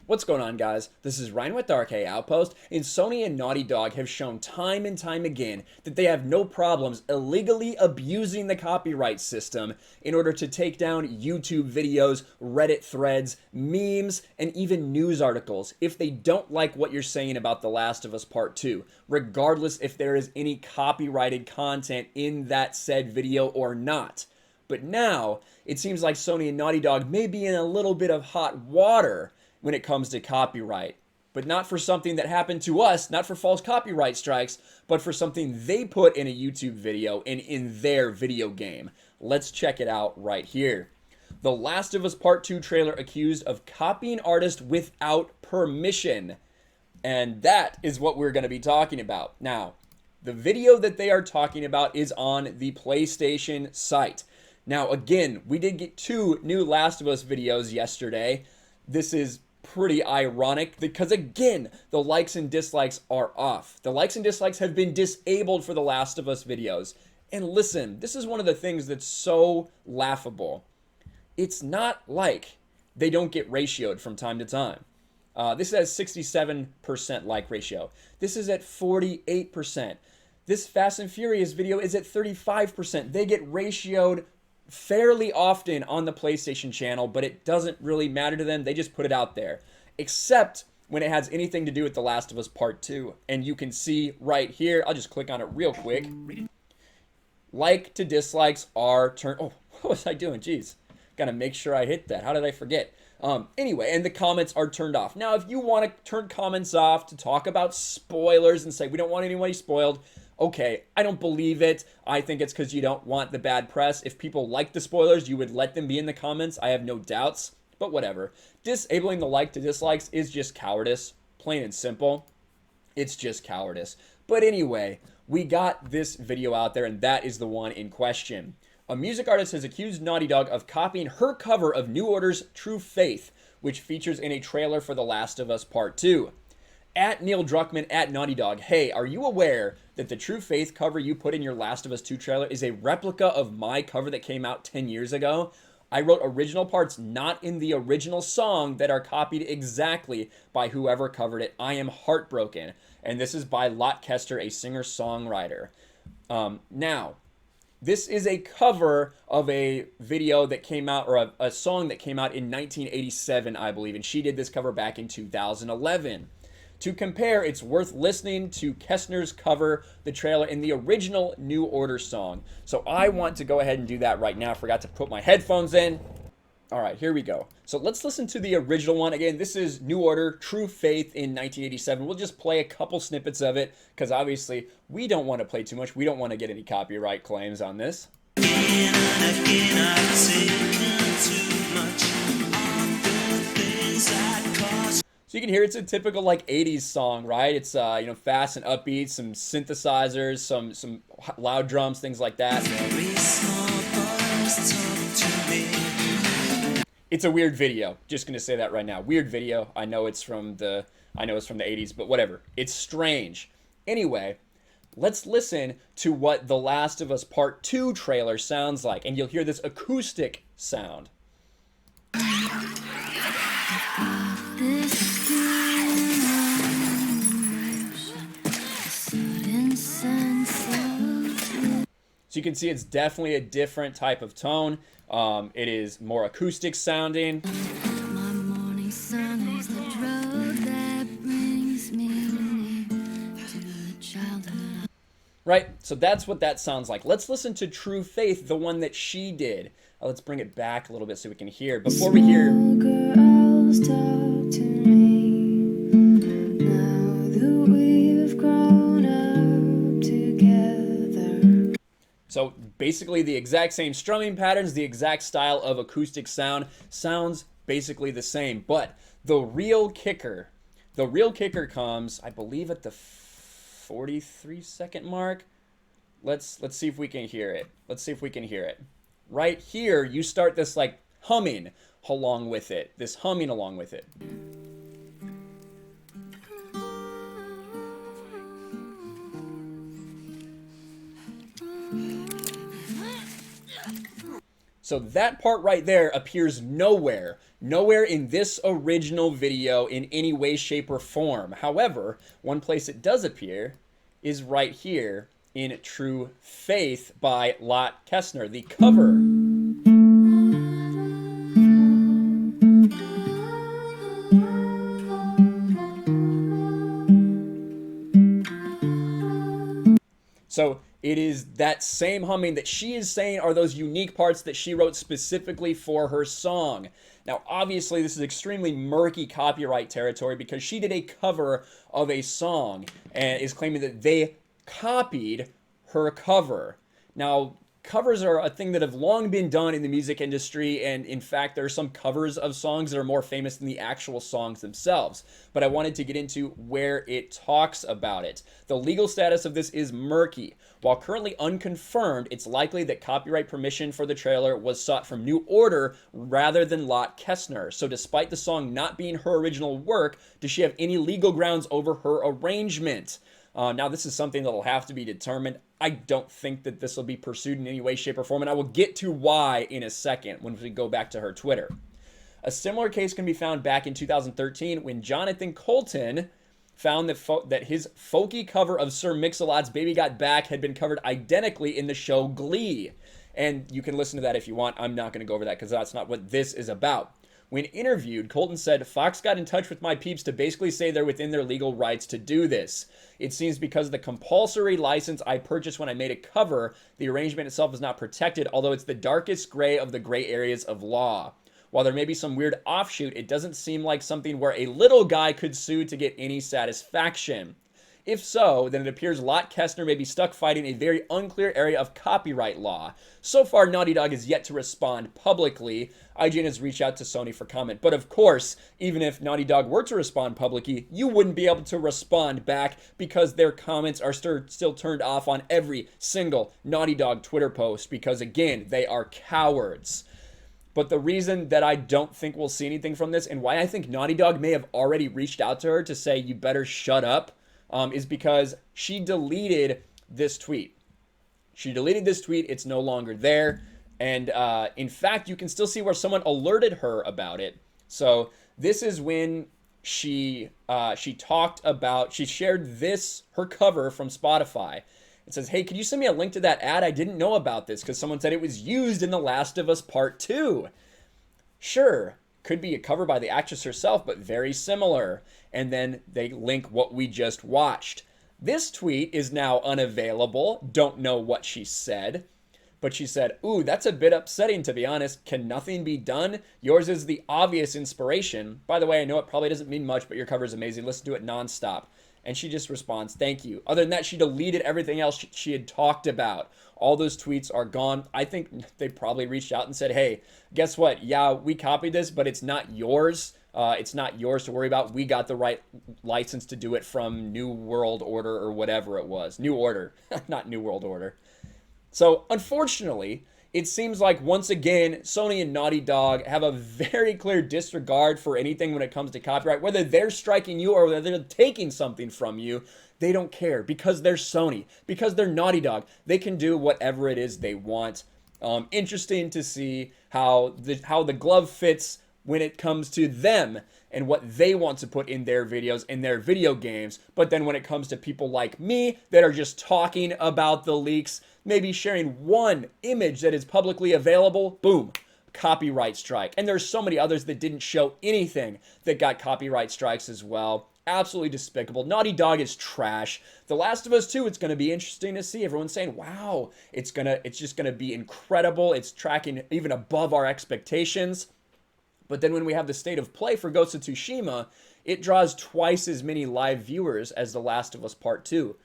What's going on, guys? This is Ryan with RK Outpost, and Sony and Naughty Dog have shown time and time again that they have no problems illegally abusing the copyright system in order to take down YouTube videos, Reddit threads, memes, and even news articles if they don't like what you're saying about The Last of Us Part 2, regardless if there is any copyrighted content in that said video or not. But now, it seems like Sony and Naughty Dog may be in a little bit of hot water when it comes to copyright, but not for something that happened to us, not for false copyright strikes, but for something they put in a YouTube video and in their video game. Let's check it out right here. The Last of Us Part 2 trailer accused of copying artists without permission. And that is what we're going to be talking about. Now, the video that they are talking about is on the PlayStation site. Now, again, we did get 2 new Last of Us videos yesterday. This is pretty ironic because, again, the likes and dislikes are off. The likes and dislikes have been disabled for the Last of Us videos. And listen, this is one of the things that's so laughable. It's not like they don't get ratioed from time to time. This has 67% like ratio. This is at 48%. This Fast and Furious video is at 35%. They get ratioed fairly often on the PlayStation channel, but it doesn't really matter to them. They just put it out there, except when it has anything to do with The Last of Us Part 2. And you can see right here, I'll just click on it real quick. Like to dislikes are turned. Oh, what was I doing? Jeez. Gotta make sure I hit that. How did I forget? Anyway, and the comments are turned off. Now, if you want to turn comments off to talk about spoilers and say we don't want anybody spoiled, okay, I don't believe it. I think it's because you don't want the bad press. If people like the spoilers, you would let them be in the comments. I have no doubts, but whatever. Disabling the like to dislikes is just cowardice, plain and simple. It's just cowardice. But anyway, we got this video out there, and that is the one in question. A music artist has accused Naughty Dog of copying her cover of New Order's True Faith, which features in a trailer for The Last of Us Part 2. At Neil Druckmann at Naughty Dog, hey, are you aware that the True Faith cover you put in your Last of Us 2 trailer is a replica of my cover that came out 10 years ago? I wrote original parts not in the original song that are copied exactly by whoever covered it. I am heartbroken. And this is by Lot Kester, a singer-songwriter. Now, this is a cover of a video that came out, or a song that came out in 1987, I believe. And she did this cover back in 2011. To compare, it's worth listening to Kestner's cover the trailer in the original New Order song. So I want to go ahead and do that right now. I forgot to put my headphones in. All right, here we go. So let's listen to the original one. Again, this is New Order, True Faith in 1987. We'll just play a couple snippets of it because obviously we don't want to play too much. We don't want to get any copyright claims on this. So you can hear it's a typical like 80s song, right? It's fast and upbeat, some synthesizers, some loud drums, things like that. It's a weird video. Just gonna say that right now. Weird video. I know it's from the 80s, but whatever. It's strange. Anyway, let's listen to what The Last of Us Part 2 trailer sounds like, and you'll hear this acoustic sound. So you can see it's definitely a different type of tone. It is more acoustic sounding. Right, so that's what that sounds like. Let's listen to True Faith, the one that she did. Let's bring it back a little bit so we can hear. Before we hear... Girls talk to me, now that we've grown up together. So basically the exact same strumming patterns, the exact style of acoustic sound, sounds basically the same. But the real kicker comes, I believe, at the 43-second mark. Let's see if we can hear it. Let's see if we can hear it. Right here, you start this like humming along with it. This humming along with it. So that part right there appears nowhere in this original video in any way, shape, or form. However, one place it does appear is right here in True Faith by Lot Kestner, the cover. So it is that same humming that she is saying are those unique parts that she wrote specifically for her song. Now, obviously, this is extremely murky copyright territory because she did a cover of a song and is claiming that they copied her cover. Now, covers are a thing that have long been done in the music industry, and in fact there are some covers of songs that are more famous than the actual songs themselves, but I wanted to get into where it talks about it. The legal status of this is murky. While currently unconfirmed, it's likely that copyright permission for the trailer was sought from New Order rather than Lot Kestner. So despite the song not being her original work, does she have any legal grounds over her arrangement? Now, this is something that will have to be determined. I don't think that this will be pursued in any way, shape, or form, and I will get to why in a second when we go back to her Twitter. A similar case can be found back in 2013 when Jonathan Colton found that his folky cover of Sir Mix-a-Lot's Baby Got Back had been covered identically in the show Glee. And you can listen to that if you want. I'm not going to go over that because that's not what this is about. When interviewed, Colton said, "Fox got in touch with my peeps to basically say they're within their legal rights to do this. It seems because of the compulsory license I purchased when I made a cover, the arrangement itself is not protected, although it's the darkest gray of the gray areas of law. While there may be some weird offshoot, it doesn't seem like something where a little guy could sue to get any satisfaction. If so, then it appears Lot Kestner may be stuck fighting a very unclear area of copyright law. So far, Naughty Dog has yet to respond publicly. IGN has reached out to Sony for comment. But of course, even if Naughty Dog were to respond publicly, you wouldn't be able to respond back because their comments are still turned off on every single Naughty Dog Twitter post because, again, they are cowards. But the reason that I don't think we'll see anything from this and why I think Naughty Dog may have already reached out to her to say, you better shut up, is because she deleted this tweet. She deleted this tweet. It's no longer there. And in fact, you can still see where someone alerted her about it. So this is when she shared this, her cover from Spotify. It says, "Hey, could you send me a link to that ad? I didn't know about this because someone said it was used in The Last of Us Part 2. Sure, could be a cover by the actress herself, but very similar. And then they link what we just watched. This tweet is now unavailable. Don't know what she said. But she said, ooh, that's a bit upsetting, to be honest. Can nothing be done? Yours is the obvious inspiration. By the way, I know it probably doesn't mean much, but your cover is amazing. Listen to it nonstop." And she just responds, "Thank you." Other than that, she deleted everything else she had talked about. All those tweets are gone. I think they probably reached out and said, hey, guess what? Yeah, we copied this, but it's not yours. It's not yours to worry about. We got the right license to do it from New World Order or whatever it was. New Order, not New World Order. So, unfortunately, it seems like, once again, Sony and Naughty Dog have a very clear disregard for anything when it comes to copyright. Whether they're striking you or whether they're taking something from you, they don't care because they're Sony, because they're Naughty Dog. They can do whatever it is they want. Interesting to see how the glove fits when it comes to them and what they want to put in their videos, in their video games. But then when it comes to people like me that are just talking about the leaks, maybe sharing one image that is publicly available, boom, copyright strike. And there's so many others that didn't show anything that got copyright strikes as well. Absolutely despicable. Naughty Dog is trash. The Last of Us 2, it's going to be interesting to see. Everyone's saying, wow, it's just going to be incredible. It's tracking even above our expectations. But then when we have the state of play for Ghost of Tsushima, it draws twice as many live viewers as The Last of Us Part 2.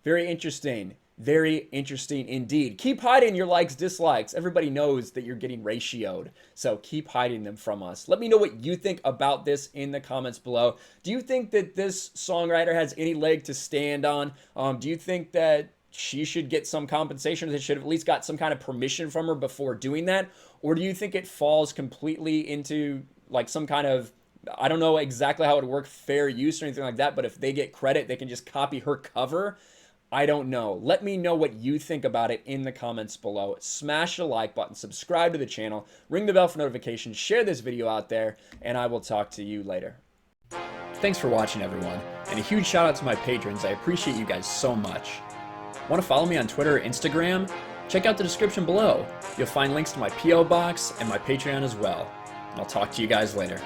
Very interesting. Very interesting indeed. Keep hiding your likes, dislikes. Everybody knows that you're getting ratioed, so keep hiding them from us. Let me know what you think about this in the comments below. Do you think that this songwriter has any leg to stand on? Do you think that she should get some compensation, or they should have at least got some kind of permission from her before doing that? Or do you think it falls completely into like some kind of, I don't know exactly how it would work, fair use or anything like that, but if they get credit, they can just copy her cover? I don't know. Let me know what you think about it in the comments below. Smash the like button, subscribe to the channel, ring the bell for notifications, share this video out there, and I will talk to you later. Thanks for watching, everyone, and a huge shout out to my patrons. I appreciate you guys so much. Want to follow me on Twitter or Instagram? Check out the description below. You'll find links to my P.O. box and my Patreon as well. And I'll talk to you guys later.